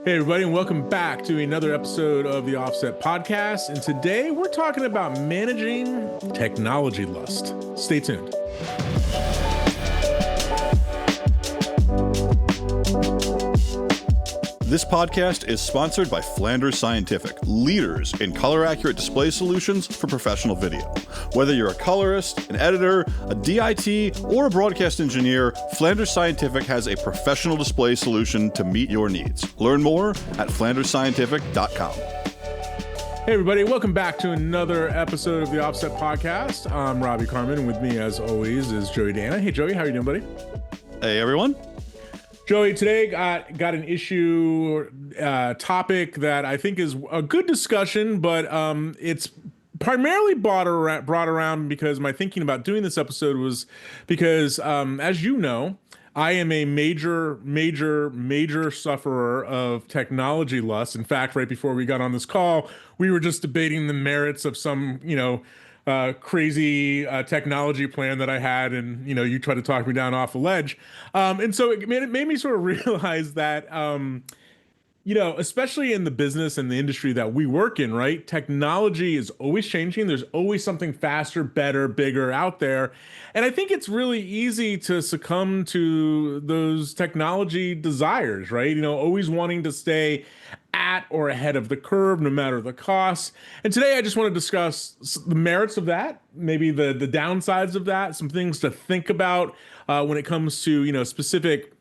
Hey, everybody, and welcome back to another episode of the Offset Podcast. And today we're talking about managing technology lust. Stay tuned. This podcast is sponsored by Flanders Scientific, leaders in color-accurate display solutions for professional video. Whether you're a colorist, an editor, a DIT, or a broadcast engineer, Flanders Scientific has a professional display solution to meet your needs. Learn more at flandersscientific.com. Hey, everybody, welcome back to another episode of the Offset Podcast. I'm Robbie Carmen, and with me, as always, is Joey Dana. Hey, Joey, how are you doing, buddy? Hey, everyone. Joey, today got an issue topic that I think is a good discussion, but it's primarily brought around because my thinking about doing this episode was because, as you know, I am a major sufferer of technology lust. In fact, right before we got on this call, we were just debating the merits of some, crazy technology plan that I had, and you tried to talk me down off a ledge, and so it made me sort of realize that especially in the business and the industry that we work in, right? Technology is always changing. There's always something faster, better, bigger out there. And I think it's really easy to succumb to those technology desires, right? Always wanting to stay at or ahead of the curve, no matter the cost. And today I just want to discuss the merits of that, maybe the downsides of that, some things to think about when it comes to, specific,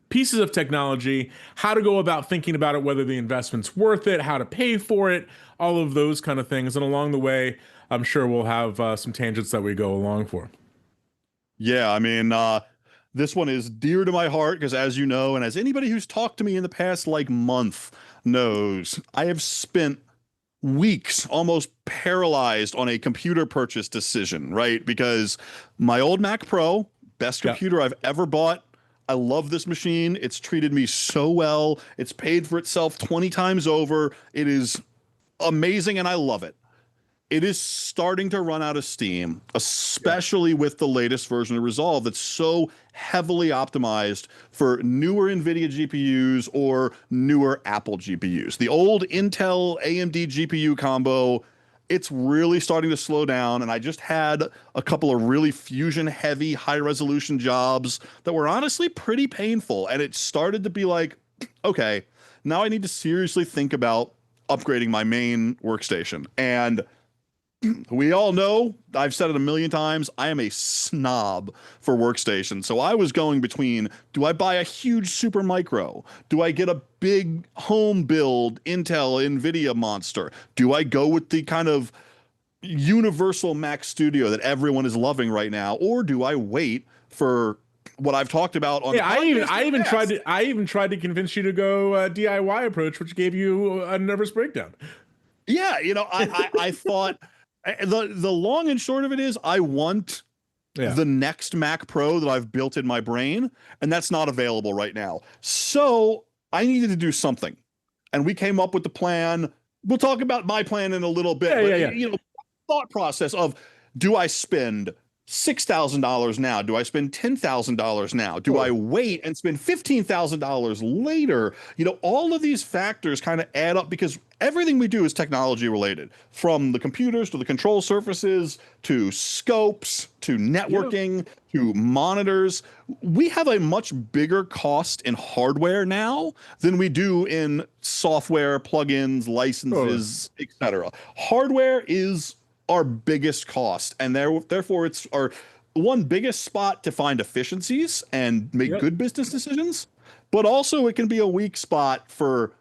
pieces of technology, how to go about thinking about it, whether the investment's worth it, how to pay for it, all of those kind of things. And along the way, I'm sure we'll have some tangents that we go along for. Yeah, I mean, this one is dear to my heart because, as you know, and as anybody who's talked to me in the past month knows, I have spent weeks almost paralyzed on a computer purchase decision, right? Because my old Mac Pro, best computer I've ever bought. I love this machine. It's treated me so well. It's paid for itself 20 times over. It is amazing, and I love it. It is starting to run out of steam, especially with the latest version of Resolve that's so heavily optimized for newer NVIDIA GPUs or newer Apple GPUs. The old Intel AMD GPU combo, it's really starting to slow down, and I just had a couple of really fusion-heavy, high-resolution jobs that were honestly pretty painful, and it started to be like, okay, now I need to seriously think about upgrading my main workstation. And we all know, I've said it a million times, I am a snob for workstations. So I was going between, do I buy a huge super micro? Do I get a big home build Intel NVIDIA monster? Do I go with the kind of universal Mac Studio that everyone is loving right now? Or do I wait for what I've talked about on I even tried to convince you to go DIY approach, which gave you a nervous breakdown. Yeah, I thought the long and short of it is I want the next Mac Pro that I've built in my brain, and that's not available right now. So I needed to do something, and we came up with the plan. We'll talk about my plan in a little bit. Thought process of, do I spend $6,000 now? Do I spend $10,000 now? Do I wait and spend $15,000 later? All of these factors kind of add up because everything we do is technology related, from the computers to the control surfaces to scopes to networking to monitors. We have a much bigger cost in hardware now than we do in software, plugins, licenses, etc. Hardware is our biggest cost, and therefore it's our one biggest spot to find efficiencies and make good business decisions, but also it can be a weak spot for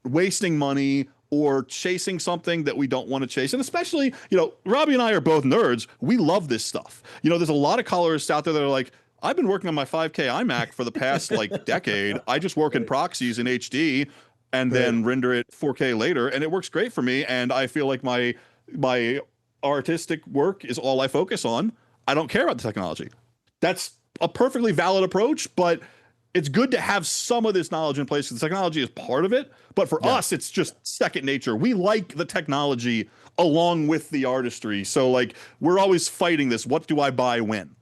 wasting money or chasing something that we don't want to chase. And especially, Robbie and I are both nerds. We love this stuff. There's a lot of colorists out there that are like, I've been working on my 5K iMac for the past decade. I just work in proxies in HD and then render it 4K later, and it works great for me. And I feel like my artistic work is all I focus on. I don't care about the technology. That's a perfectly valid approach, but it's good to have some of this knowledge in place because the technology is part of it. But for us, it's just second nature. We like the technology along with the artistry. So we're always fighting this. What do I buy when?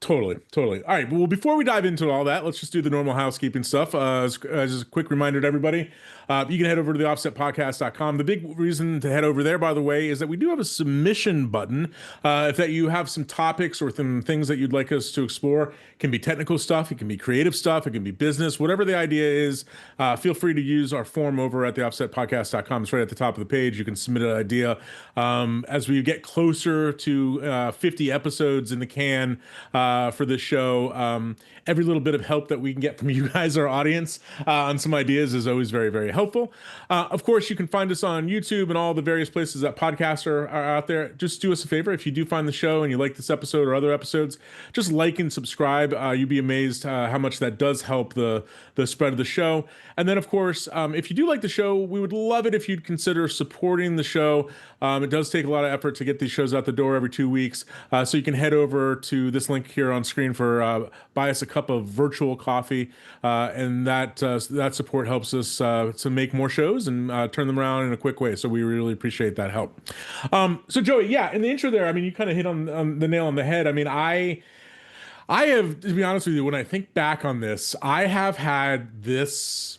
Totally, totally. All right. Well, before we dive into all that, let's just do the normal housekeeping stuff. As a quick reminder to everybody, you can head over to the offsetpodcast.com. The big reason to head over there, by the way, is that we do have a submission button. If that you have some topics or some things that you'd like us to explore, it can be technical stuff, it can be creative stuff, it can be business, whatever the idea is. Feel free to use our form over at the offsetpodcast.com. It's right at the top of the page. You can submit an idea. As we get closer to 50 episodes in the can, for this show. Every little bit of help that we can get from you guys, our audience, on some ideas is always very, very helpful. Of course, you can find us on YouTube and all the various places that podcasts are out there. Just do us a favor. If you do find the show and you like this episode or other episodes, just like and subscribe. You'd be amazed how much that does help the spread of the show. And then, of course, if you do like the show, we would love it if you'd consider supporting the show. It does take a lot of effort to get these shows out the door every 2 weeks. So you can head over to this link here on screen for buy us a cup of virtual coffee. And that support helps us to make more shows and turn them around in a quick way. So we really appreciate that help. So Joey, yeah, in the intro there, I mean, you kind of hit on the nail on the head. I mean, I have, to be honest with you, when I think back on this, I have had this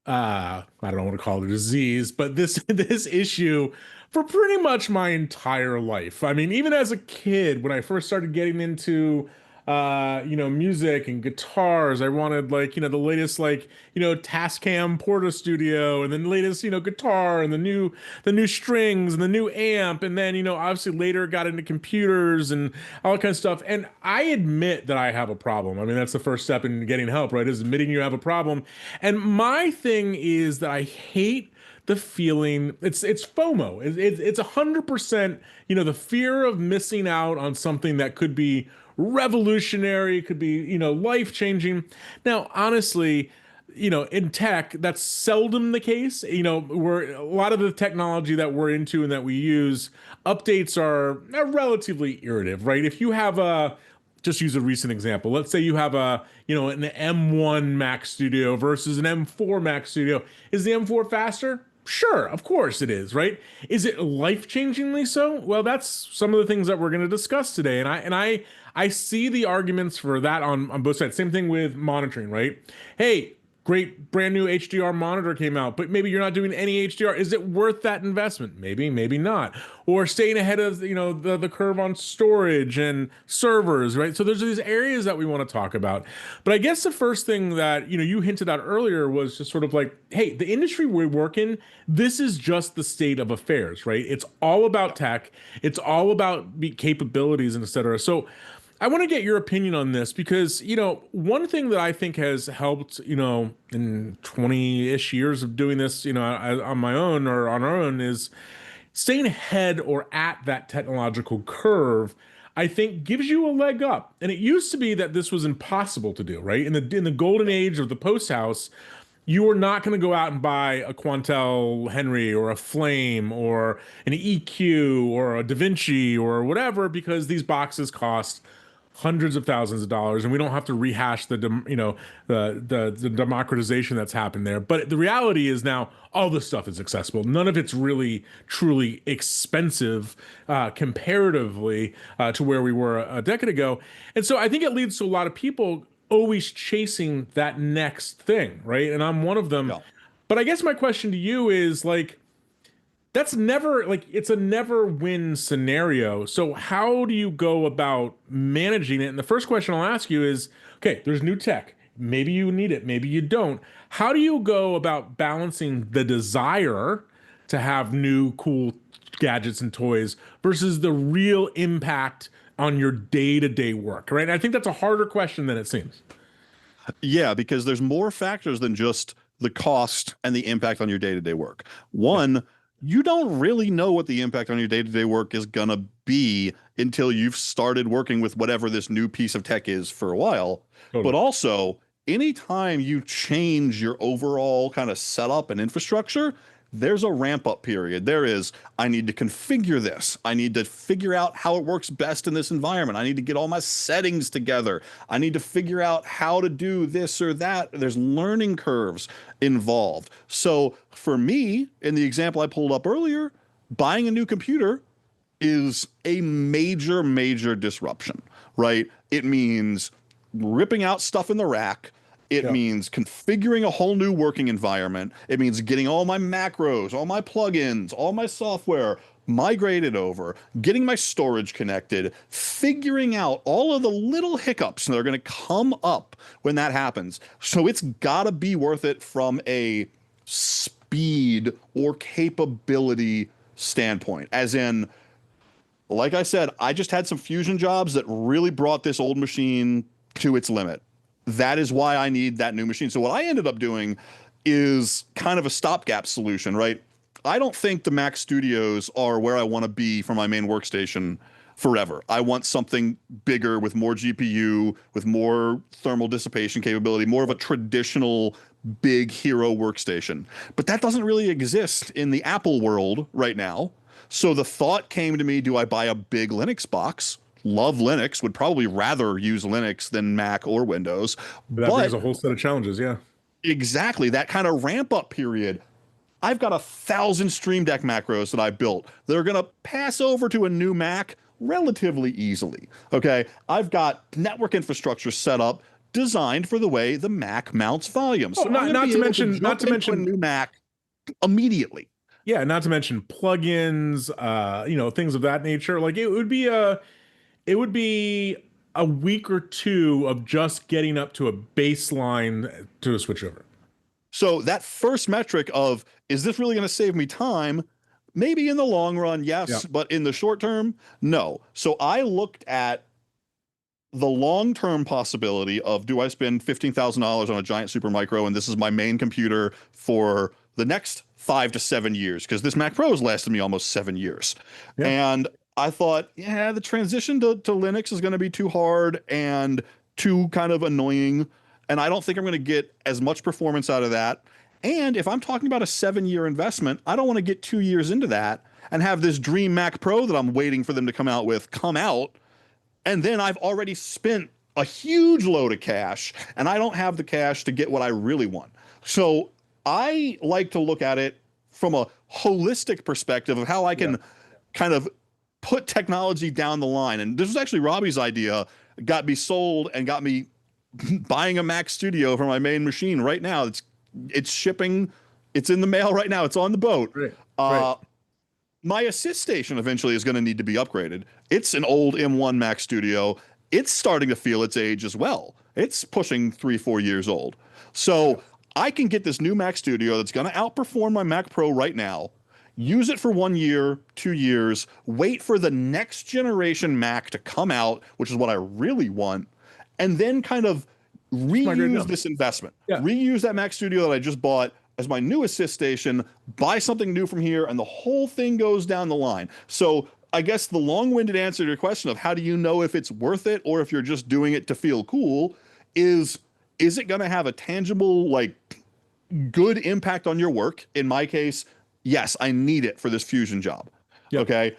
I don't know what to call it, a disease, but this issue for pretty much my entire life. I mean, even as a kid, when I first started getting into music and guitars, I wanted like, the latest like, Tascam Porta Studio and then the latest, guitar and the new strings and the new amp. And then, obviously later got into computers and all that kind of stuff. And I admit that I have a problem. I mean, that's the first step in getting help, right? Is admitting you have a problem. And my thing is that I hate the feeling, it's FOMO. It's 100%, the fear of missing out on something that could be revolutionary, could be, life-changing. Now, honestly, in tech, that's seldom the case. We're a lot of the technology that we're into and that we use, updates are relatively iterative, right? If you have just use a recent example. Let's say you have an M1 Mac Studio versus an M4 Mac Studio. Is the M4 faster? Sure, of course it is, right? Is it life-changingly so? Well, that's some of the things that we're going to discuss today. And I see the arguments for that on both sides. Same thing with monitoring, right? Hey, great brand new HDR monitor came out, but maybe you're not doing any HDR. Is it worth that investment? Maybe, maybe not. Or staying ahead of the curve on storage and servers, right? So there's these areas that we want to talk about. But I guess the first thing that you hinted at earlier was just sort of like, hey, the industry we work in, this is just the state of affairs, right? It's all about tech. It's all about capabilities and et cetera. So I want to get your opinion on this because, one thing that I think has helped, in 20-ish years of doing this, on my own or on our own is staying ahead or at that technological curve, I think gives you a leg up. And it used to be that this was impossible to do, right? In the golden age of the post house, you are not going to go out and buy a Quantel Henry or a Flame or an EQ or a DaVinci or whatever because these boxes cost hundreds of thousands of dollars, and we don't have to rehash the democratization that's happened there. But the reality is now all this stuff is accessible. None of it's really truly expensive comparatively to where we were a decade ago. And so I think it leads to a lot of people always chasing that next thing, right? And I'm one of them. Yeah. But I guess my question to you is like, that's never it's a never win scenario. So how do you go about managing it? And the first question I'll ask you is, okay, there's new tech. Maybe you need it, maybe you don't. How do you go about balancing the desire to have new cool gadgets and toys versus the real impact on your day-to-day work, right? And I think that's a harder question than it seems. Yeah, because there's more factors than just the cost and the impact on your day-to-day work. One, you don't really know what the impact on your day-to-day work is going to be until you've started working with whatever this new piece of tech is for a while. Totally. But also, anytime you change your overall kind of setup and infrastructure, there's a ramp up period. There is, I need to configure this. I need to figure out how it works best in this environment. I need to get all my settings together. I need to figure out how to do this or that. There's learning curves involved. So for me, in the example I pulled up earlier, buying a new computer is a major, major disruption, right? It means ripping out stuff in the rack. It Yeah. means configuring a whole new working environment. It means getting all my macros, all my plugins, all my software migrated over, getting my storage connected, figuring out all of the little hiccups that are going to come up when that happens. So it's got to be worth it from a speed or capability standpoint. As in, like I said, I just had some fusion jobs that really brought this old machine to its limit. That is why I need that new machine. So what I ended up doing is kind of a stopgap solution, right? I don't think the Mac Studios are where I want to be for my main workstation forever. I want something bigger with more GPU, with more thermal dissipation capability, more of a traditional big hero workstation. But that doesn't really exist in the Apple world right now. So the thought came to me, do I buy a big Linux box? Love Linux, would probably rather use Linux than Mac or Windows. But that brings But a whole set of challenges. Yeah. exactly that kind of ramp up period. I've got 1,000 Stream Deck macros that I built that are going to pass over to a new Mac relatively easily. Okay. I've got network infrastructure set up designed for the way the Mac mounts volume. So Oh, not, I'm not be to able mention, not jump to into a mention, new Mac immediately. yeah, not to mention plugins, things of that nature. Like it would be a week or two of just getting up to a baseline to a switchover. So that first metric of, is this really going to save me time? Maybe in the long run, Yeah. yes, but in the short term, no. So I looked at the long-term possibility of, do I spend $15,000 on a giant super micro and this is my main computer for the next 5 to 7 years? Because this Mac Pro has lasted me almost 7 years. Yeah. And I thought, yeah, the transition to Linux is going to be too hard and too kind of annoying. And I don't think I'm going to get as much performance out of that. And if I'm talking about a 7-year investment, I don't want to get 2 years into that and have this dream Mac Pro that I'm waiting for them to come out with come out, and then I've already spent a huge load of cash and I don't have the cash to get what I really want. So I like to look at it from a holistic perspective of how I can kind of put technology down the line. And this was actually Robbie's idea, got me sold and got me buying a Mac Studio for my main machine right now. It's shipping. It's in the mail right now. It's on the boat. Right. Uh, My assist station eventually is going to need to be upgraded. It's an old M1 Mac Studio. It's starting to feel its age as well. It's pushing 3, 4 years old. So I can get this new Mac Studio that's going to outperform my Mac Pro right now, use it for 1 year, 2 years, wait for the next generation Mac to come out, which is what I really want, and then kind of reuse this investment. Yeah. Reuse that Mac Studio that I just bought as my new assist station, buy something new from here, and the whole thing goes down the line. So I guess the long-winded answer to your question of how do you know if it's worth it or if you're just doing it to feel cool is it going to have a tangible, like, good impact on your work? In my case, yes, I need it for this fusion job. Yep. Okay.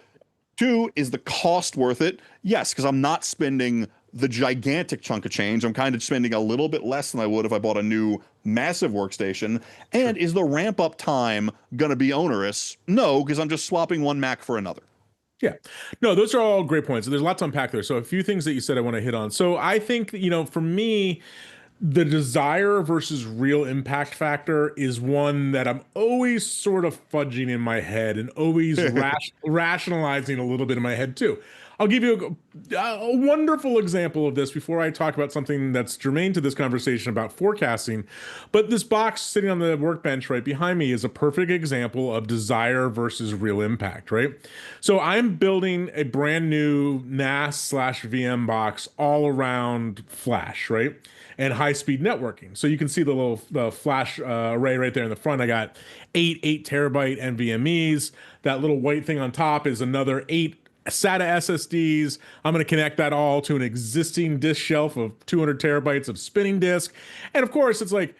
2, is the cost worth it? Yes, because I'm not spending the gigantic chunk of change. I'm kind of spending a little bit less than I would if I bought a new massive workstation. And is the ramp up time going to be onerous? No, because I'm just swapping one Mac for another. Yeah. No, those are all great points. There's lots to unpack there. So a few things that you said I want to hit on. So I think, for me, the desire versus real impact factor is one that I'm always sort of fudging in my head and always rationalizing a little bit in my head too. I'll give you a wonderful example of this before I talk about something that's germane to this conversation about forecasting. But this box sitting on the workbench right behind me is a perfect example of desire versus real impact, right? So I'm building a brand new NAS/VM box all around flash, right? And high-speed networking. So you can see the flash array right there in the front. I got 8 terabyte NVMe's. That little white thing on top is another 8 SATA SSDs. I'm going to connect that all to an existing disk shelf of 200 terabytes of spinning disk. And of course, it's like,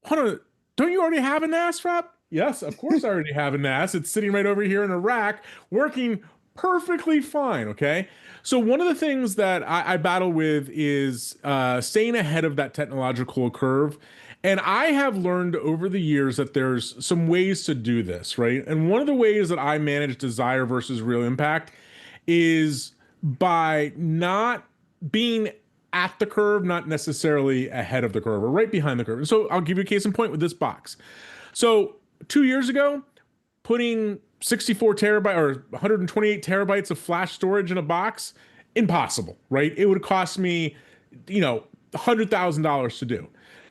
hold on, don't you already have a NAS, Rob? Yes, of course I already have a NAS. It's sitting right over here in a rack, working perfectly fine, okay? So one of the things that I battle with is staying ahead of that technological curve. And I have learned over the years that there's some ways to do this, right? And one of the ways that I manage desire versus real impact is by not being at the curve, not necessarily ahead of the curve or right behind the curve. And so I'll give you a case in point with this box. So 2 years ago, putting 64 terabyte or 128 terabytes of flash storage in a box, impossible, right? It would cost me, $100,000 to do.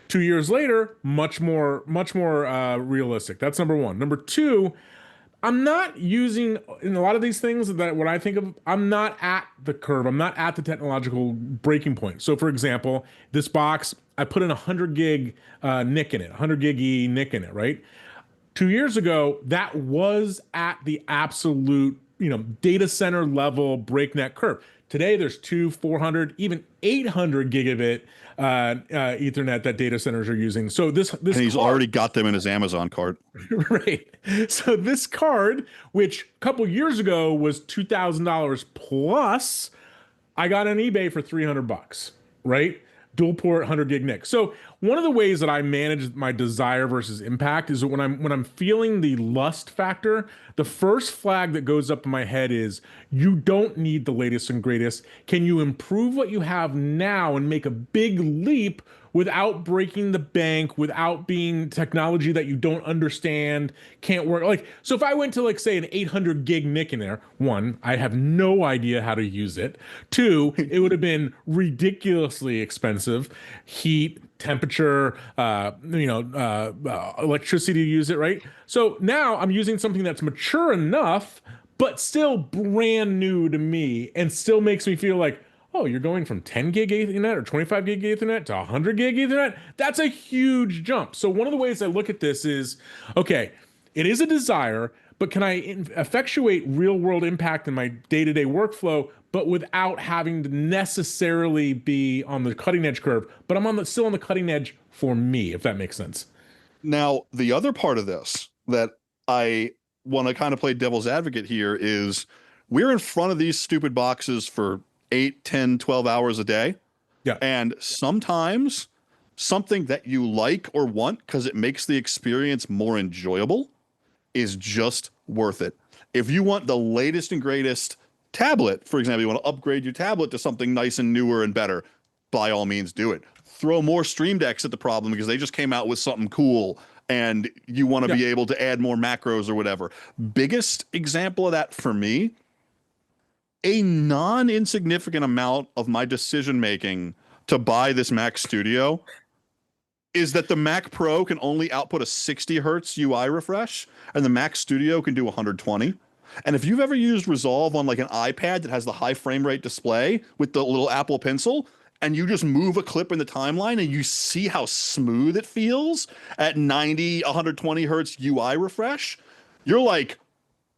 2 years later, much more realistic. That's number one. Number two, I'm not using in a lot of these things that what I think of, I'm not at the curve. I'm not at the technological breaking point. So for example, this box, I put in a 100 gig NIC in it, 100 gig E NIC in it, right? 2 years ago, that was at the absolute, data center level breakneck curve. Today, there's 400, even 800 gigabit Ethernet that data centers are using. So this And he's already got them in his Amazon cart. right. So this card, which a couple years ago was $2,000 plus, I got on eBay for $300, right? Dual port 100 gig NIC. So one of the ways that I manage my desire versus impact is that when I'm feeling the lust factor, the first flag that goes up in my head is you don't need the latest and greatest. Can you improve what you have now and make a big leap without breaking the bank, without being technology that you don't understand, can't work? Like, so if I went to, like, say, an 800 gig NIC in there, one, I have no idea how to use it. Two, it would have been ridiculously expensive. Heat, temperature, electricity to use it, right? So now I'm using something that's mature enough, but still brand new to me and still makes me feel like, oh, you're going from 10 gig Ethernet or 25 gig Ethernet to 100 gig Ethernet? That's a huge jump. So one of the ways I look at this is, okay, it is a desire, but can I effectuate real world impact in my day-to-day workflow, but without having to necessarily be on the cutting edge curve, but I'm still on the cutting edge for me, if that makes sense. Now, the other part of this that I want to kind of play devil's advocate here is we're in front of these stupid boxes for 8, 10, 12 hours a day. Yeah. And sometimes something that you like or want because it makes the experience more enjoyable is just worth it. If you want the latest and greatest tablet, for example, you want to upgrade your tablet to something nice and newer and better, by all means do it. Throw more Stream Decks at the problem because they just came out with something cool and you want to be able to add more macros or whatever. Biggest example of that for me, a non-insignificant amount of my decision making to buy this Mac Studio is that the Mac Pro can only output a 60 hertz UI refresh and the Mac Studio can do 120. And if you've ever used Resolve on like an iPad that has the high frame rate display with the little Apple Pencil, and you just move a clip in the timeline and you see how smooth it feels at 90, 120 hertz UI refresh, you're like,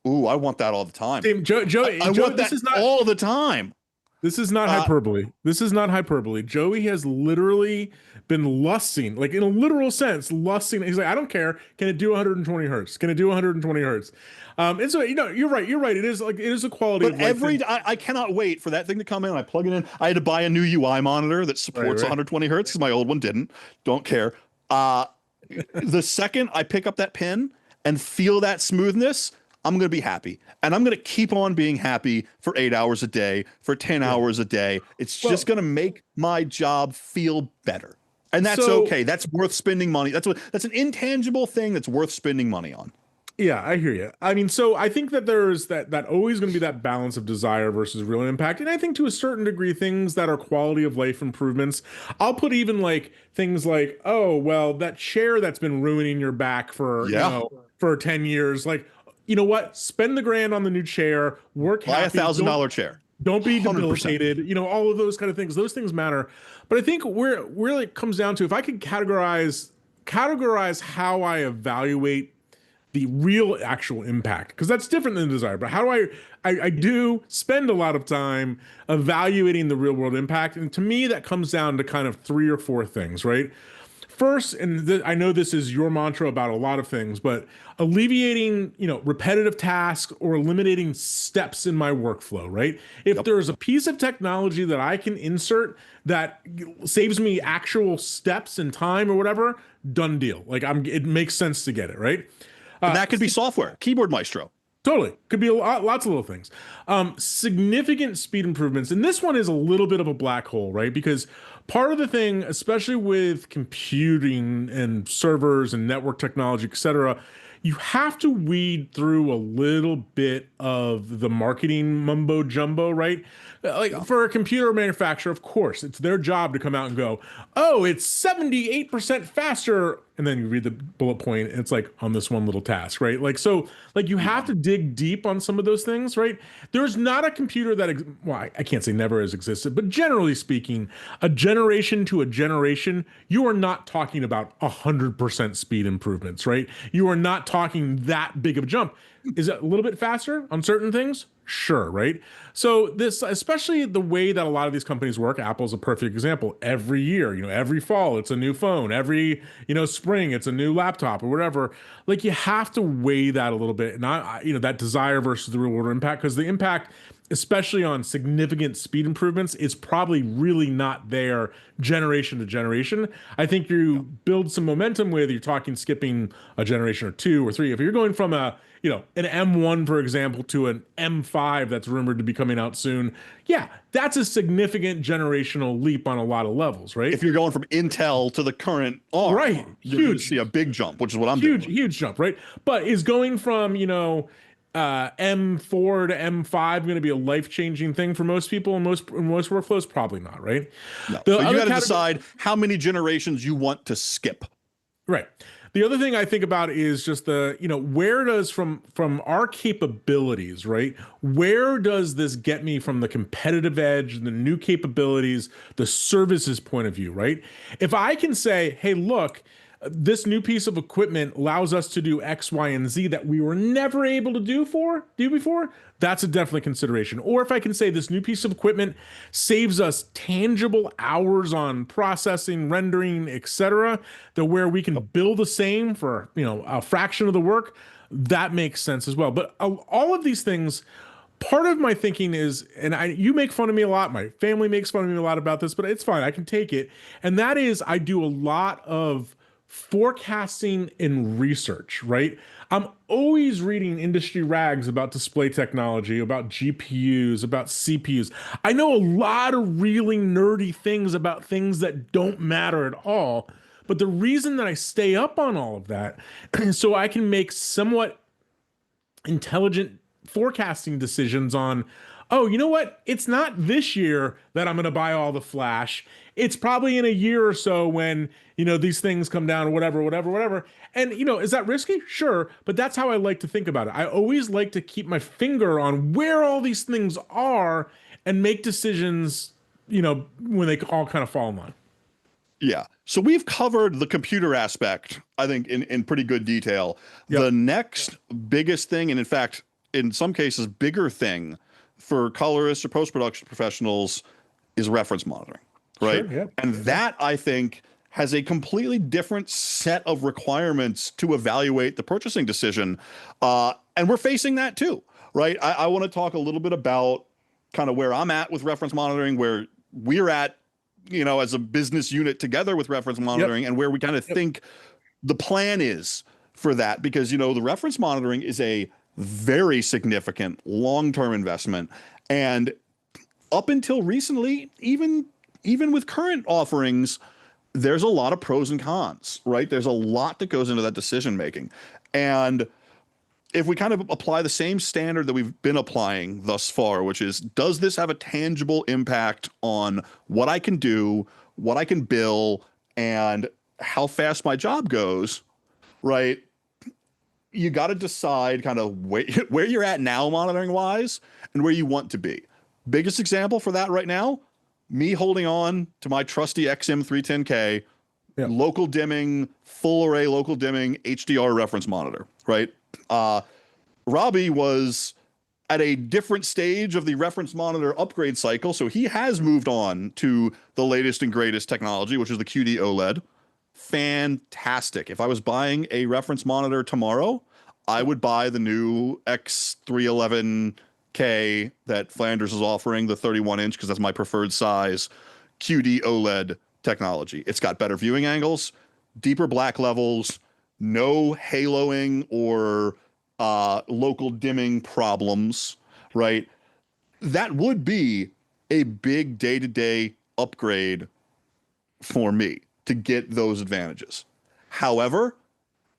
ooh, I want that all the time. Joe, I want that all the time. This is not hyperbole. This is not hyperbole. Joey has literally been lusting, like in a literal sense, lusting. He's like, I don't care. Can it do 120 hertz? Can it do 120 hertz? And so, you're right. You're right. It is a quality but of life. I cannot wait for that thing to come in. I plug it in. I had to buy a new UI monitor that supports 120 hertz because my old one didn't. Don't care. The second I pick up that pin and feel that smoothness, I'm going to be happy. And I'm going to keep on being happy for 8 hours a day, for 10 hours a day. It's just going to make my job feel better. And that's okay. That's worth spending money. That's an intangible thing that's worth spending money on. Yeah, I hear you. I mean, so I think that there's that always going to be that balance of desire versus real impact. And I think to a certain degree, things that are quality of life improvements, I'll put even like things like, oh, well, that chair that's been ruining your back for, for 10 years, like, you know what? Spend the grand on the new chair, work buy happy. $1,000 chair. Don't be debilitated, all of those kind of things. Those things matter. But I think where it really comes down to, if I could categorize how I evaluate the real actual impact, because that's different than desire, but how do I do spend a lot of time evaluating the real world impact. And to me, that comes down to kind of 3 or 4 things, right? First, and I know this is your mantra about a lot of things, but alleviating, repetitive tasks or eliminating steps in my workflow, right? If there's a piece of technology that I can insert that saves me actual steps and time or whatever, done deal. Like it makes sense to get it, right? And that could be software, Keyboard Maestro. Totally. Could be lots of little things. Significant speed improvements. And this one is a little bit of a black hole, right? Because part of the thing, especially with computing and servers and network technology, et cetera, you have to weed through a little bit of the marketing mumbo jumbo, right? Like for a computer manufacturer, of course, it's their job to come out and go, oh, it's 78% faster. And then you read the bullet point and it's like on this one little task, right? Like, so like you have to dig deep on some of those things, right? There's not a computer that, well, I can't say never has existed, but generally speaking, a generation to a generation, you are not talking about 100% speed improvements, right? You are not talking that big of a jump. Is it a little bit faster on certain things? Sure, right? So this, especially the way that a lot of these companies work, Apple's a perfect example. Every year, every fall, it's a new phone. Every, spring, it's a new laptop or whatever. Like you have to weigh that a little bit, not, that desire versus the real world impact, because the impact, especially on significant speed improvements, is probably really not there generation to generation. I think you build some momentum with you're talking skipping a generation or two or three. If you're going from an M1, for example, to an M5 that's rumored to be coming out soon, yeah, that's a significant generational leap on a lot of levels, right? If you're going from Intel to the current ARM, right, you're going to see a big jump, which is what I'm doing. Huge jump, right? But is going from, M4 to M5 going to be a life-changing thing for most people and most workflows? Probably not, right? No. So you got to decide how many generations you want to skip. Right. The other thing I think about is just the, where does from our capabilities, right? Where does this get me from the competitive edge, the new capabilities, the services point of view, right? If I can say, hey, look, this new piece of equipment allows us to do X, Y, and Z that we were never able to do before, that's a definitely consideration. Or if I can say this new piece of equipment saves us tangible hours on processing, rendering, etc., that where we can bill the same for a fraction of the work, that makes sense as well. But all of these things, part of my thinking is, and you make fun of me a lot, my family makes fun of me a lot about this, but it's fine, I can take it. And that is, I do a lot of forecasting and research, right? I'm always reading industry rags about display technology, about GPUs, about CPUs. I know a lot of really nerdy things about things that don't matter at all. But the reason that I stay up on all of that is so I can make somewhat intelligent forecasting decisions on, oh, you know what? It's not this year that I'm going to buy all the flash. It's probably in a year or so when, these things come down or whatever. And, is that risky? Sure. But that's how I like to think about it. I always like to keep my finger on where all these things are and make decisions, when they all kind of fall in line. Yeah. So we've covered the computer aspect, I think, in pretty good detail. Yep. The next biggest thing, and in fact, in some cases, bigger thing for colorists or post-production professionals is reference monitoring, right? Sure, yeah. And that, I think, has a completely different set of requirements to evaluate the purchasing decision. And we're facing that too, right? I want to talk a little bit about kind of where I'm at with reference monitoring, where we're at, as a business unit together with reference monitoring, and where we kind of think the plan is for that. Because, the reference monitoring is a very significant long-term investment. And up until recently, even with current offerings, there's a lot of pros and cons, right? There's a lot that goes into that decision making. And if we kind of apply the same standard that we've been applying thus far, which is, does this have a tangible impact on what I can do, what I can bill, and how fast my job goes, right? You got to decide kind of where you're at now monitoring wise and where you want to be. Biggest example for that right now, me holding on to my trusty XM310K, local dimming, full array local dimming HDR reference monitor, right? Robbie was at a different stage of the reference monitor upgrade cycle, so he has moved on to the latest and greatest technology, which is the QD OLED. Fantastic. If I was buying a reference monitor tomorrow, I would buy the new X311K that Flanders is offering, the 31-inch, because that's my preferred size, QD OLED technology. It's got better viewing angles, deeper black levels, no haloing or local dimming problems, right? That would be a big day-to-day upgrade for me to get those advantages. However,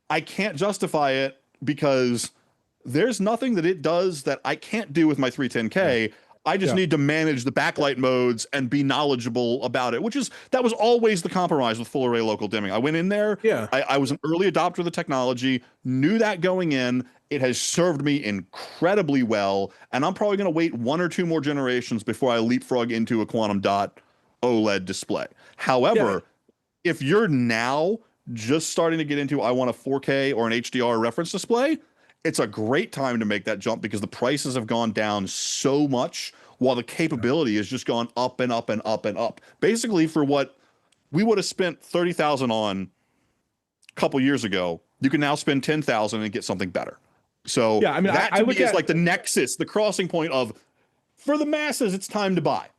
I can't justify it because there's nothing that it does that I can't do with my 310K. I just need to manage the backlight modes and be knowledgeable about it, that was always the compromise with full array local dimming. I went in there, I was an early adopter of the technology, knew that going in. It has served me incredibly well, and I'm probably going to wait 1 or 2 more generations before I leapfrog into a quantum dot OLED display. However, if you're now just starting to get into, I want a 4K or an HDR reference display, it's a great time to make that jump because the prices have gone down so much while the capability has just gone up and up and up and up. Basically, for what we would have spent $30,000 on a couple years ago, you can now spend $10,000 and get something better. So yeah, I mean, that to me is like the nexus, the crossing point of, for the masses, it's time to buy.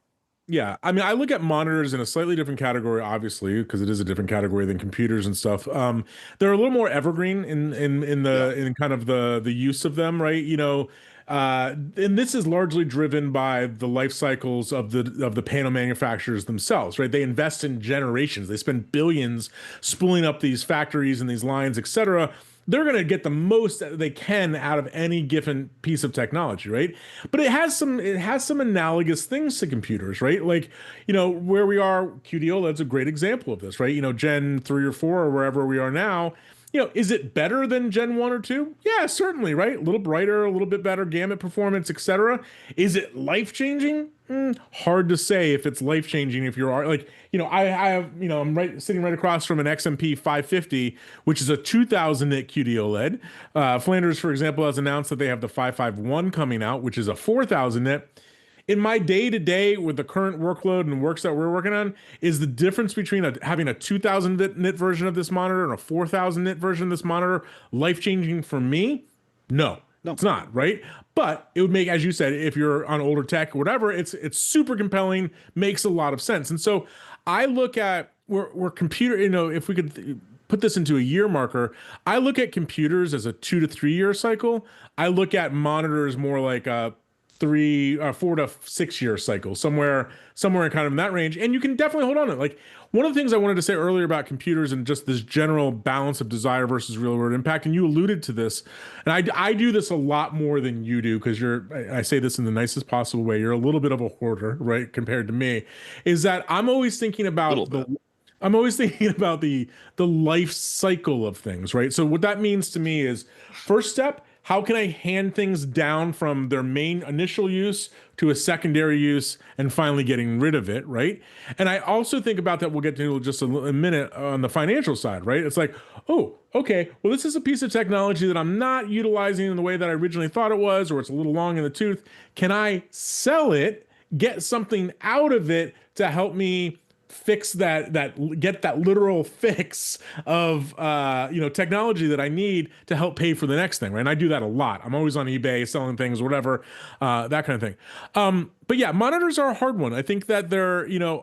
Yeah, I mean, I look at monitors in a slightly different category, obviously, because it is a different category than computers and stuff. They're a little more evergreen in kind of the use of them, right? You know, and this is largely driven by the life cycles of the panel manufacturers themselves, right? They invest in generations. They spend billions spooling up these factories and these lines, et cetera. They're going to get the most that they can out of any given piece of technology, right? But it has some analogous things to computers, right? Like, you know, where we are, QD-OLED's a great example of this, right? You know, Gen 3 or 4 or wherever we are now, you know, is it better than Gen 1 or 2? Yeah, certainly, right? A little brighter, a little bit better gamut performance, etc. Is it life-changing? Hard to say if it's life-changing if you're like, you know, I have, you know, I'm sitting right across from an XMP 550, which is a 2000 nit QD OLED. Flanders, for example, has announced that they have the 551 coming out, which is a 4000 nit. In my day-to-day with the current workload and works that we're working on, is the difference between having a 2000 nit version of this monitor and a 4000 nit version of this monitor life-changing for me? No, it's not, right? But it would make, as you said, if you're on older tech or whatever, it's super compelling, makes a lot of sense. And so I look at where computer, you know, if we could put this into a year marker, I look at computers as a 2 to 3 year cycle. I look at monitors more like a 4 to 6 year cycle, somewhere in kind of in that range. And you can definitely hold on to it. Like, one of the things I wanted to say earlier about computers and just this general balance of desire versus real world impact, and you alluded to this, and I do this a lot more than you do, because I say this in the nicest possible way, you're a little bit of a hoarder, right, compared to me, is that I'm always thinking about the life cycle of things, right? So what that means to me is, first step, how can I hand things down from their main initial use to a secondary use and finally getting rid of it, right? And I also think about that, we'll get to just a minute, on the financial side, right? It's like, oh, okay, well, this is a piece of technology that I'm not utilizing in the way that I originally thought it was, or it's a little long in the tooth. Can I sell it, get something out of it to help me fix get that literal fix of you know, technology that I need to help pay for the next thing, right? And I do that a lot. I'm always on eBay selling things, whatever, that kind of thing. But yeah, monitors are a hard one. I think that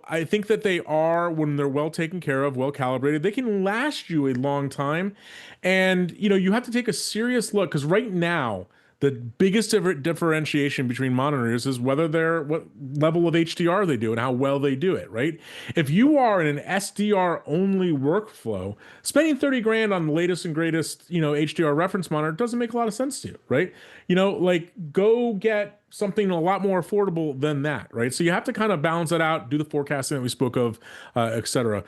I think that they are, when they're well taken care of, well calibrated, they can last you a long time. And you know, you have to take a serious look, because right now, the biggest differentiation between monitors is what level of HDR they do and how well they do it, right? If you are in an SDR only workflow, spending 30 grand on the latest and greatest, you know, HDR reference monitor doesn't make a lot of sense to you, right? You know, like, go get something a lot more affordable than that, right? So you have to kind of balance that out, do the forecasting that we spoke of, et cetera.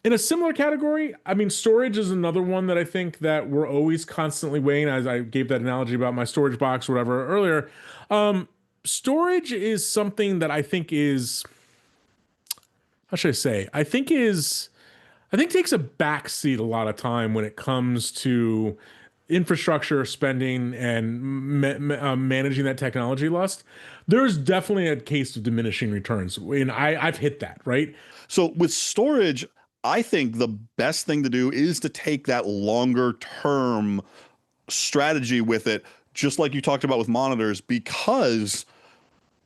In a similar category, I mean, storage is another one that I think that we're always constantly weighing, as I gave that analogy about my storage box or whatever earlier. Storage is something that I think is, how should I say? I think takes a backseat a lot of time when it comes to infrastructure spending and managing that technology lust. There's definitely a case of diminishing returns, and I've hit that, right? So with storage, I think the best thing to do is to take that longer term strategy with it, just like you talked about with monitors, because,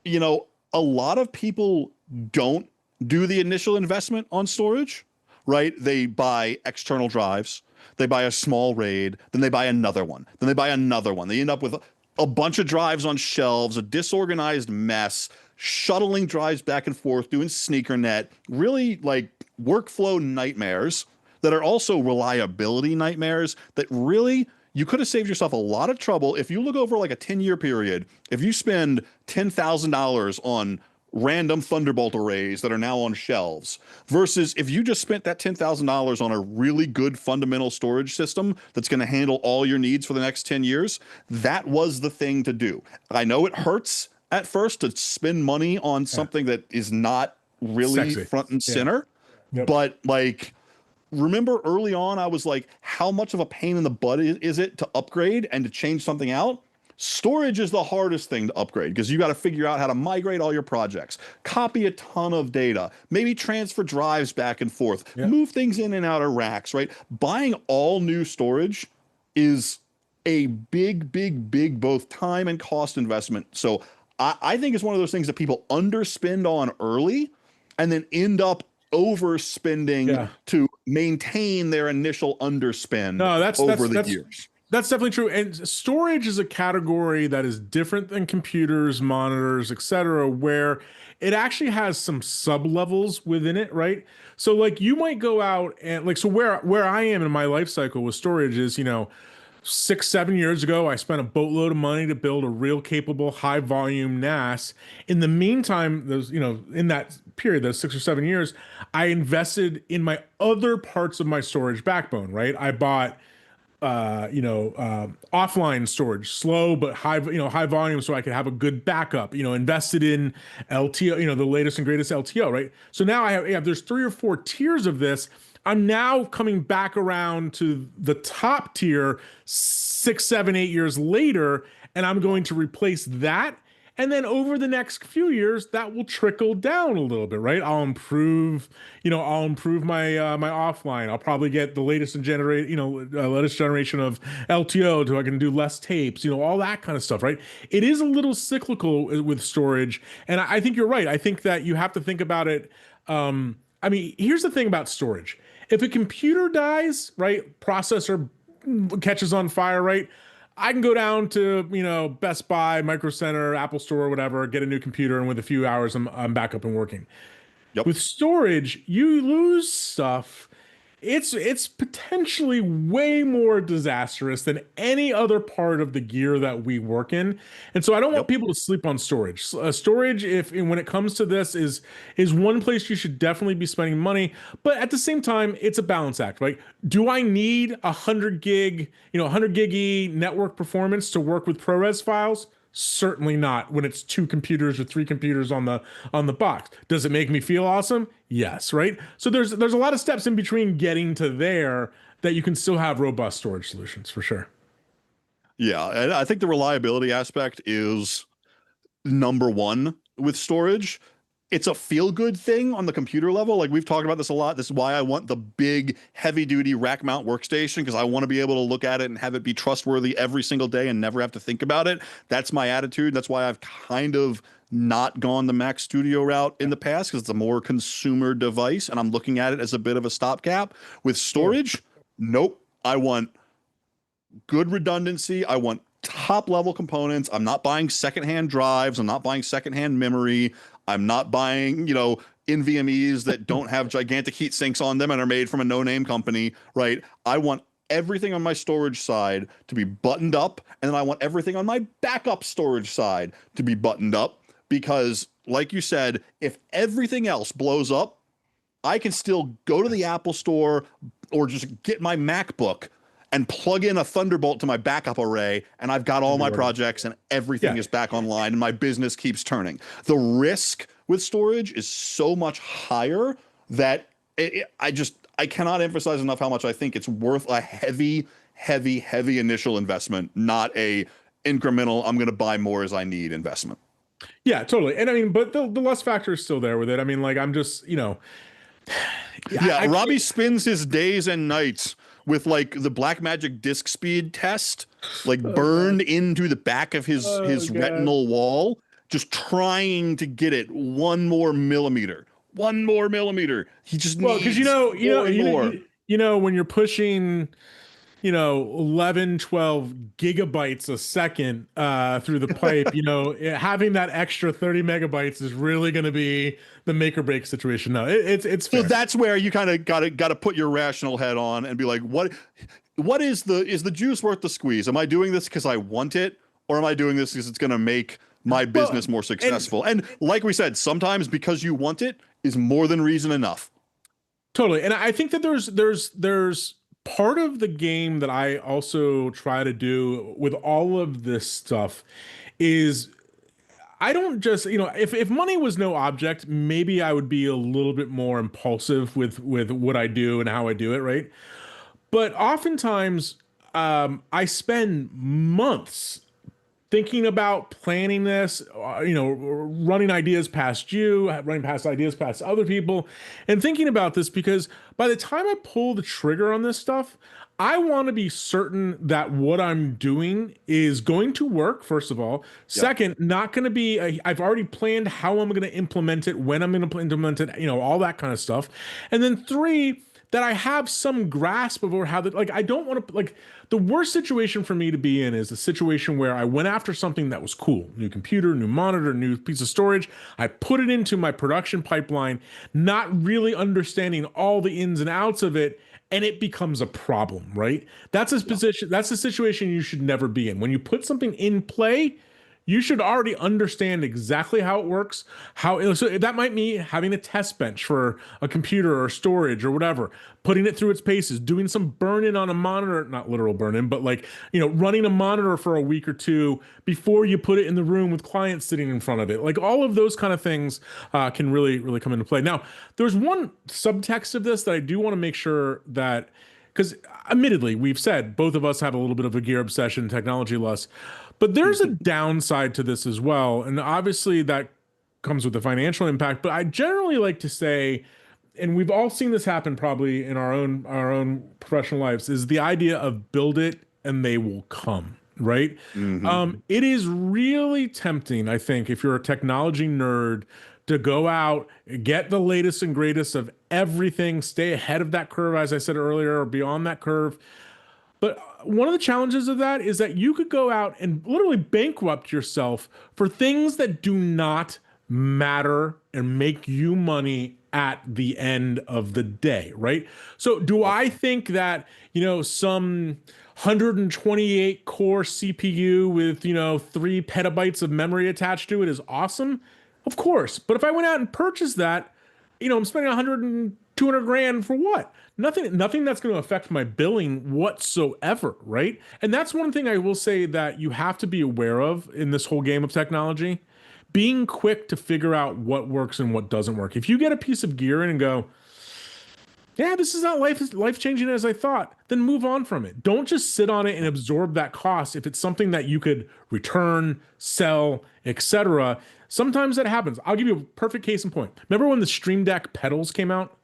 you know, a lot of people don't do the initial investment on storage, right? They buy external drives, They buy a small RAID, then they buy another one, then they buy another one. They end up with a bunch of drives on shelves, a disorganized mess, shuttling drives back and forth, doing sneakernet, really like workflow nightmares that are also reliability nightmares that really you could have saved yourself a lot of trouble if you look over like a 10-year period. If you spend $10,000 on random Thunderbolt arrays that are now on shelves versus if you just spent that $10,000 on a really good fundamental storage system that's going to handle all your needs for the next 10 years, that was the thing to do. I know it hurts at first to spend money on something that is not really Sexy. front and center, Yep. but like, remember early on, I was like, how much of a pain in the butt is it to upgrade and to change something out? Storage is the hardest thing to upgrade because you got to figure out how to migrate all your projects, copy a ton of data, maybe transfer drives back and forth, move things in and out of racks, right? Buying all new storage is a big, both time and cost investment. So I think it's one of those things that people underspend on early and then end up overspending to maintain their initial underspend over the years. That's definitely true. And storage is a category that is different than computers, monitors, etc., where it actually has some sub levels within it, right? So like you might go out and like, so where I am in my life cycle with storage is, 6-7 years ago, I spent a boatload of money to build a real capable high volume NAS. In the meantime, in that period, those 6 or 7 years, I invested in my other parts of my storage backbone, right? I bought offline storage, slow but high volume, so I could have a good backup. Invested in LTO, the latest and greatest LTO, right? So now I have there's 3 or 4 tiers of this. I'm now coming back around to the top tier 6, 7, 8 years later, and I'm going to replace that. And then over the next few years, that will trickle down a little bit, right? I'll improve my my offline. I'll probably get the latest latest generation of LTO so I can do less tapes, all that kind of stuff, right? It is a little cyclical with storage, and I think you're right. I think that you have to think about it. Here's the thing about storage. If a computer dies, right, processor catches on fire, right, I can go down to, Best Buy, Micro Center, Apple Store, whatever, get a new computer, and with a few hours, I'm back up and working. Yep. With storage, you lose stuff. It's potentially way more disastrous than any other part of the gear that we work in, and so I don't want people to sleep on storage. Storage, when it comes to this, is one place you should definitely be spending money. But at the same time, it's a balance act, right? Do I need 100 gig, 100 gig E network performance to work with ProRes files? Certainly not when it's 2 computers or 3 computers on the box. Does it make me feel awesome? Yes, right? So there's a lot of steps in between getting to there that you can still have robust storage solutions for sure. Yeah, and I think the reliability aspect is number one with storage. It's a feel-good thing on the computer level. Like we've talked about this a lot. This is why I want the big, heavy-duty rack mount workstation, because I want to be able to look at it and have it be trustworthy every single day and never have to think about it. That's my attitude. That's why I've kind of not gone the Mac Studio route in the past, because it's a more consumer device, and I'm looking at it as a bit of a stopgap. With storage, nope. I want good redundancy. I want top-level components. I'm not buying secondhand drives. I'm not buying secondhand memory. I'm not buying, NVMEs that don't have gigantic heat sinks on them and are made from a no-name company, right? I want everything on my storage side to be buttoned up, and then I want everything on my backup storage side to be buttoned up, because like you said, if everything else blows up, I can still go to the Apple Store or just get my MacBook and plug in a Thunderbolt to my backup array, and I've got all my projects and everything is back online and my business keeps turning. The risk with storage is so much higher that I cannot emphasize enough how much I think it's worth a heavy initial investment, not a incremental, I'm going to buy more as I need investment. Yeah, totally. And but the lust factor is still there with it. I'm just, Robbie spends his days and nights with like the Blackmagic disk speed test, like burned into the back of his retinal wall, just trying to get it 1 more millimeter. 1 more millimeter. He just needs because more. when you're pushing 11, 12 gigabytes a second through the pipe, having that extra 30 megabytes is really going to be the make or break situation. No, it's So fair. that's where you kind of got to put your rational head on and be like, what is the juice worth the squeeze? Am I doing this because I want it, or am I doing this because it's going to make my Well, business more successful? And like we said, sometimes because you want it is more than reason enough. totally. And I think that there's part of the game that I also try to do with all of this stuff is I don't just, if money was no object, maybe I would be a little bit more impulsive with what I do and how I do it, right? But oftentimes, I spend months thinking about planning this, running ideas past you, running past ideas past other people, and thinking about this because by the time I pull the trigger on this stuff, I want to be certain that what I'm doing is going to work, first of all. Yep. Second, not going to be, I've already planned how I'm going to implement it, when I'm going to implement it, all that kind of stuff. And then three, that I have some grasp over how that, like, I don't want to, like, the worst situation for me to be in is a situation where I went after something that was cool, new computer, new monitor, new piece of storage. I put it into my production pipeline, not really understanding all the ins and outs of it. And it becomes a problem, right? That's a position, that's a situation you should never be in. When you put something in play, you should already understand exactly how it works. So that might mean having a test bench for a computer or storage or whatever, putting it through its paces, doing some burn in on a monitor, not literal burn in, but like, running a monitor for a week or two before you put it in the room with clients sitting in front of it. Like all of those kind of things can really, really come into play. Now, there's one subtext of this that I do want to make sure that, because admittedly, we've said both of us have a little bit of a gear obsession, technology lust, but there's a downside to this as well. And obviously that comes with the financial impact. But I generally like to say, and we've all seen this happen probably in our own professional lives, is the idea of build it and they will come. Right. It is really tempting, I think, if you're a technology nerd, to go out, get the latest and greatest of everything, stay ahead of that curve, as I said earlier, or beyond that curve. But one of the challenges of that is that you could go out and literally bankrupt yourself for things that do not matter and make you money at the end of the day, right? So do I think that, some 128 core CPU with, 3 petabytes of memory attached to it is awesome? Of course. But if I went out and purchased that, I'm spending 100 and 200 grand for what? Nothing that's going to affect my billing whatsoever, right? And that's one thing I will say that you have to be aware of in this whole game of technology, being quick to figure out what works and what doesn't work. If you get a piece of gear in and go, yeah, this is not life changing as I thought, then move on from it. Don't just sit on it and absorb that cost if it's something that you could return, sell, etc. Sometimes that happens. I'll give you a perfect case in point. Remember when the Stream Deck pedals came out?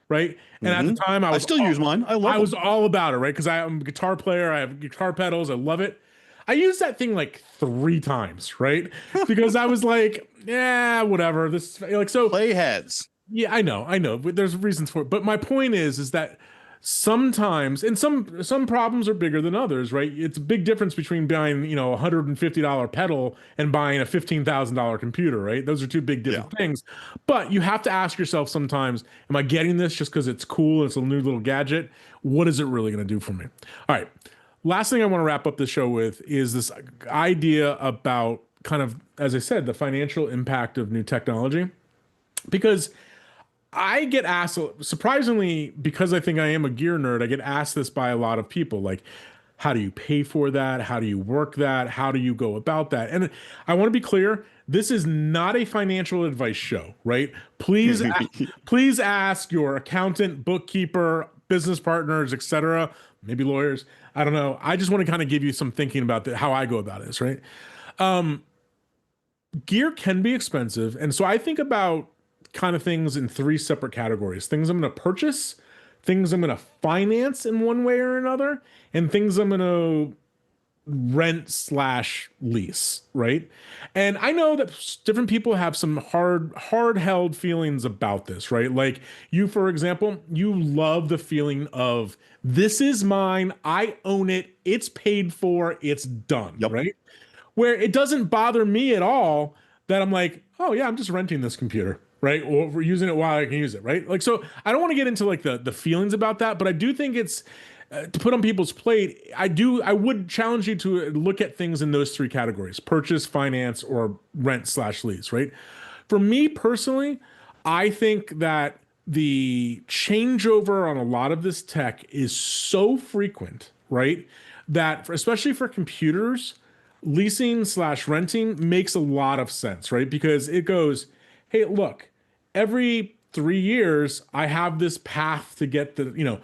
Right. And at the time I still use mine. I was them. all about it, right? Because I'm a guitar player, I have guitar pedals, I love it. I used that thing like 3 times, right? Because I was like, yeah, whatever. This like so Playheads. yeah, I know, but there's reasons for it. But my point is that sometimes, and some problems are bigger than others, right? It's a big difference between buying, a $150 pedal and buying a $15,000 computer, right? Those are two big different things. But you have to ask yourself sometimes, am I getting this just because it's cool, it's a new little gadget? What is it really going to do for me? All right. Last thing I want to wrap up the show with is this idea about kind of, as I said, the financial impact of new technology. Because I get asked, surprisingly, because I think I am a gear nerd, I get asked this by a lot of people. Like, how do you pay for that? How do you work that? How do you go about that? And I want to be clear, this is not a financial advice show, right? Please, please ask your accountant, bookkeeper, business partners, etc., maybe lawyers. I don't know. I just want to kind of give you some thinking about how I go about this, right? Gear can be expensive. And so I think about kind of things in 3 separate categories: things I'm going to purchase, things I'm going to finance in one way or another, and things I'm going to rent slash lease, right? And I know that different people have some hard held feelings about this, right? Like you, for example, you love the feeling of this is mine, I own it, it's paid for, it's done, Yep. right? Where it doesn't bother me at all that I'm like, oh yeah, I'm just renting this computer, right? Or we're using it while I can use it, right? Like, so I don't want to get into like the feelings about that, but I do think it's to put on people's plate. I would challenge you to look at things in those three categories: purchase, finance, or rent slash lease, right? For me personally, I think that the changeover on a lot of this tech is so frequent, right? That especially for computers, leasing slash renting makes a lot of sense, right? Because it goes, hey, look, every 3 years, I have this path to get the,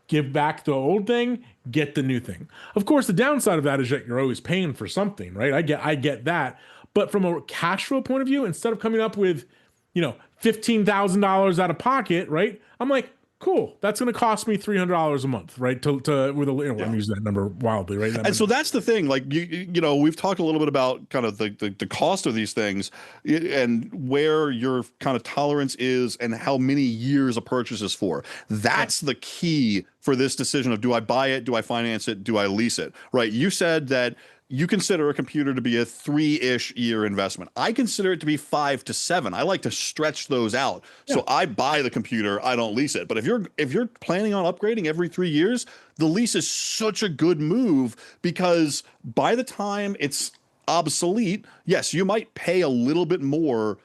give back the old thing, get the new thing. Of course, the downside of that is that you're always paying for something, right? I get that. But from a cash flow point of view, instead of coming up with, $15,000 out of pocket, right? I'm like, cool, that's going to cost me $300 a month, right? To with a, I'm using that number wildly, right? And so that's the thing. Like we've talked a little bit about kind of the cost of these things and where your kind of tolerance is and how many years a purchase is for. That's the key for this decision of, do I buy it? Do I finance it? Do I lease it? Right? You said that you consider a computer to be a 3-ish year investment. I consider it to be 5 to 7. I like to stretch those out. So I buy the computer, I don't lease it. But if you're planning on upgrading every 3 years, the lease is such a good move, because by the time it's obsolete, yes, you might pay a little bit more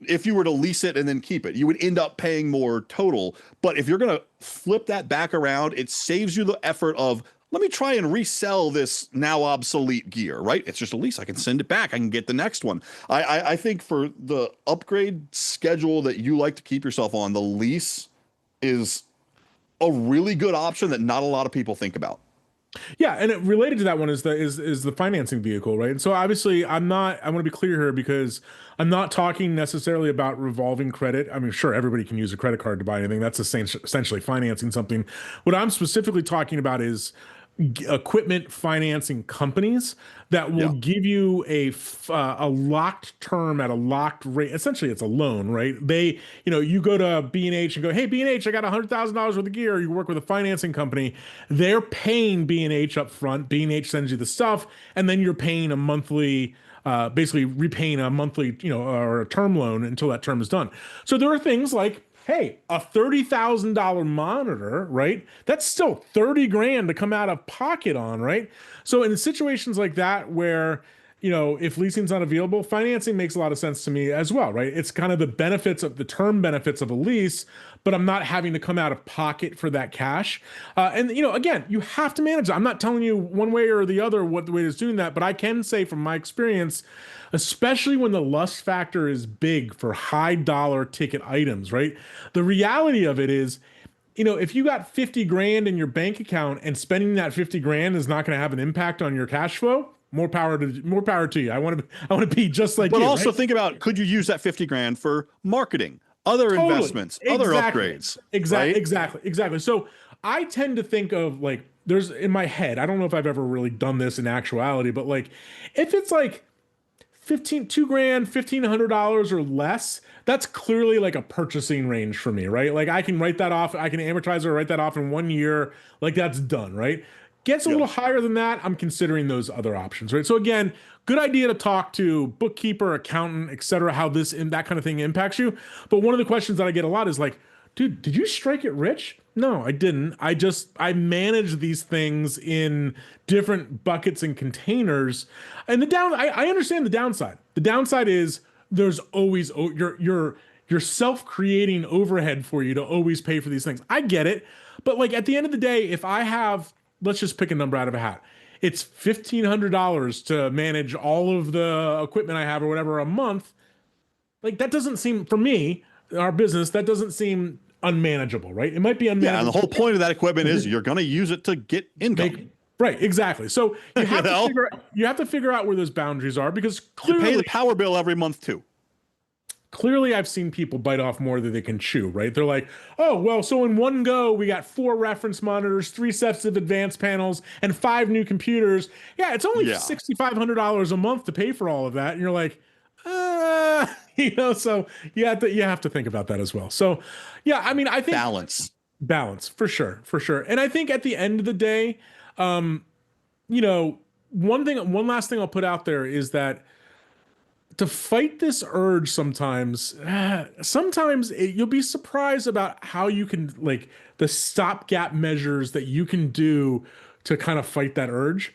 if you were to lease it and then keep it. You would end up paying more total. But if you're going to flip that back around, it saves you the effort of, let me try and resell this now obsolete gear, right? It's just a lease. I can send it back. I can get the next one. I think for the upgrade schedule that you like to keep yourself on, the lease is a really good option that not a lot of people think about. Yeah, and related to that one is the financing vehicle, right? And so obviously I want to be clear here, because I'm not talking necessarily about revolving credit. I mean, sure, everybody can use a credit card to buy anything. That's essentially financing something. What I'm specifically talking about is equipment financing companies that will give you a locked term at a locked rate. Essentially, it's a loan, right? You go to B&H and go, hey, B&H, I got $100,000 worth of gear. You work with a financing company. They're paying B&H up front. B&H sends you the stuff, and then you're paying a monthly, basically repaying a monthly, or a term loan until that term is done. So there are things like, hey, a $30,000 monitor, right? That's still 30 grand to come out of pocket on, right? So in situations like that where, if leasing's not available, financing makes a lot of sense to me as well, right? It's kind of the term benefits of a lease, but I'm not having to come out of pocket for that cash. And again, you have to manage it. I'm not telling you one way or the other what the way is doing that, but I can say from my experience, especially when the lust factor is big for high dollar ticket items, right? The reality of it is, if you got 50 grand in your bank account and spending that 50 grand is not going to have an impact on your cash flow, more power to you. I want to be just like you. But also right? think about, could you use that 50 grand for marketing, other investments, other upgrades? Exactly. So I tend to think of like, there's in my head, I don't know if I've ever really done this in actuality, but like, if it's like $2 grand, $1,500 or less, that's clearly like a purchasing range for me, right? Like I can write that off. I can amortize or write that off in 1 year. Like that's done, right? Gets a little higher than that, I'm considering those other options, right? So again, good idea to talk to bookkeeper, accountant, et cetera, how this and that kind of thing impacts you. But one of the questions that I get a lot is like, dude, did you strike it rich? No, I didn't. I manage these things in different buckets and containers. And I understand the downside. The downside is there's always you're self-creating overhead for you to always pay for these things. I get it. But like at the end of the day, if I have, let's just pick a number out of a hat. It's $1,500 to manage all of the equipment I have or whatever a month. Like that doesn't seem, for me, our business, that doesn't seem unmanageable, right? It might be unmanageable. Yeah, and the whole point of that equipment is you're going to use it to get income. Right, exactly. So you have to figure out where those boundaries are, because clearly you pay the power bill every month too. clearly I've seen people bite off more than they can chew, right? They're like, oh, well, so in one go, we got 4 reference monitors, 3 sets of advanced panels, and 5 new computers. Yeah, it's only Yeah. $6,500 a month to pay for all of that. And you're like, so you have to think about that as well. So yeah, I mean, I think balance for sure. For sure. And I think at the end of the day, one last thing I'll put out there is that to fight this urge sometimes you'll be surprised about how you can, like, the stopgap measures that you can do to kind of fight that urge.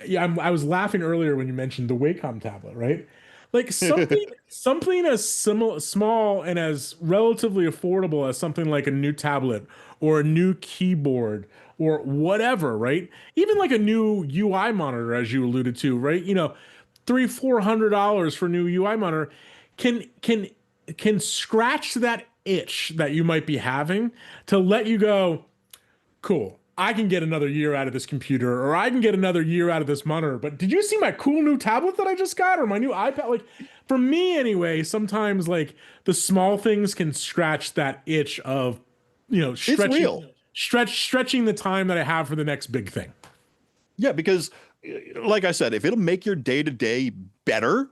Yeah, I was laughing earlier when you mentioned the Wacom tablet, right? Like something as small and as relatively affordable as something like a new tablet or a new keyboard or whatever, right? Even like a new UI monitor, as you alluded to, right? $300-400 for a new UI monitor can scratch that itch that you might be having to let you go, cool, I can get another year out of this computer, or I can get another year out of this monitor. But did you see my cool new tablet that I just got, or my new iPad? Like, for me anyway, sometimes like the small things can scratch that itch of, stretching the time that I have for the next big thing. Yeah, because like I said, if it'll make your day to day better,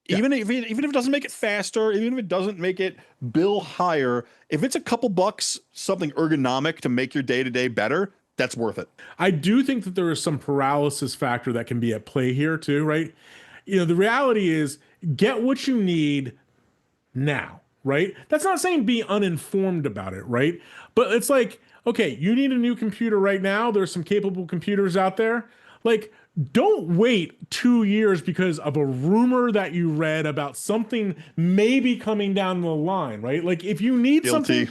even if it doesn't make it faster, even if it doesn't make it bill higher, if it's a couple bucks, something ergonomic to make your day to day better, that's worth it. I do think that there is some paralysis factor that can be at play here too, right? The reality is, get what you need now, right? That's not saying be uninformed about it, right? But it's like, okay, you need a new computer right now. There's some capable computers out there. Like, don't wait 2 years because of a rumor that you read about something maybe coming down the line, right? Like, if you need something,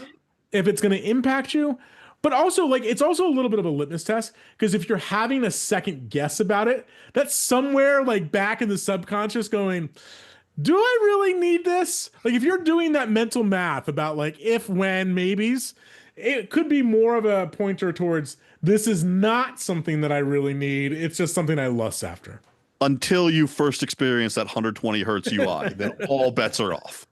if it's going to impact you, but also, like, it's also a little bit of a litmus test, because if you're having a second guess about it, that's somewhere like back in the subconscious going, do I really need this? Like, if you're doing that mental math about like if, when, maybes, it could be more of a pointer towards, this is not something that I really need. It's just something I lust after. Until you first experience that 120 hertz UI, then all bets are off.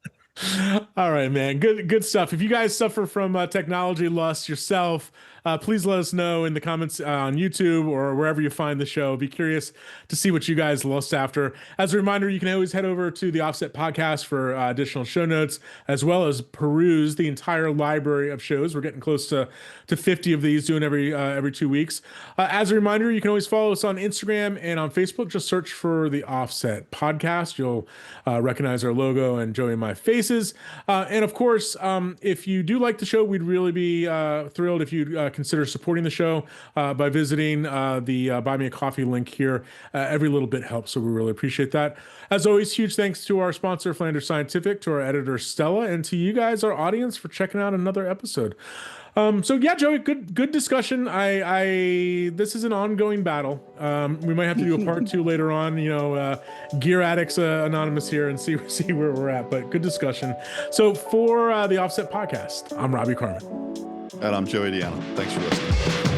All right, man. Good stuff. If you guys suffer from technology lust yourself, please let us know in the comments on YouTube or wherever you find the show. Be curious to see what you guys lust after. As a reminder, you can always head over to the Offset Podcast for additional show notes, as well as peruse the entire library of shows. We're getting close to 50 of these, doing every 2 weeks. As a reminder, you can always follow us on Instagram and on Facebook. Just search for the Offset Podcast. You'll recognize our logo and Joey and my faces. And of course, if you do like the show, we'd really be thrilled if you'd consider supporting the show by visiting the Buy Me a Coffee link here. Every little bit helps, so we really appreciate that. As always, huge thanks to our sponsor, Flanders Scientific, to our editor, Stella, and to you guys, our audience, for checking out another episode. So yeah, Joey, good discussion. This is an ongoing battle. We might have to do a part 2 later on, Gear Addicts Anonymous here, and see where we're at, but good discussion. So for the Offset Podcast, I'm Robbie Carmen. And I'm Joey Diana. Thanks for listening.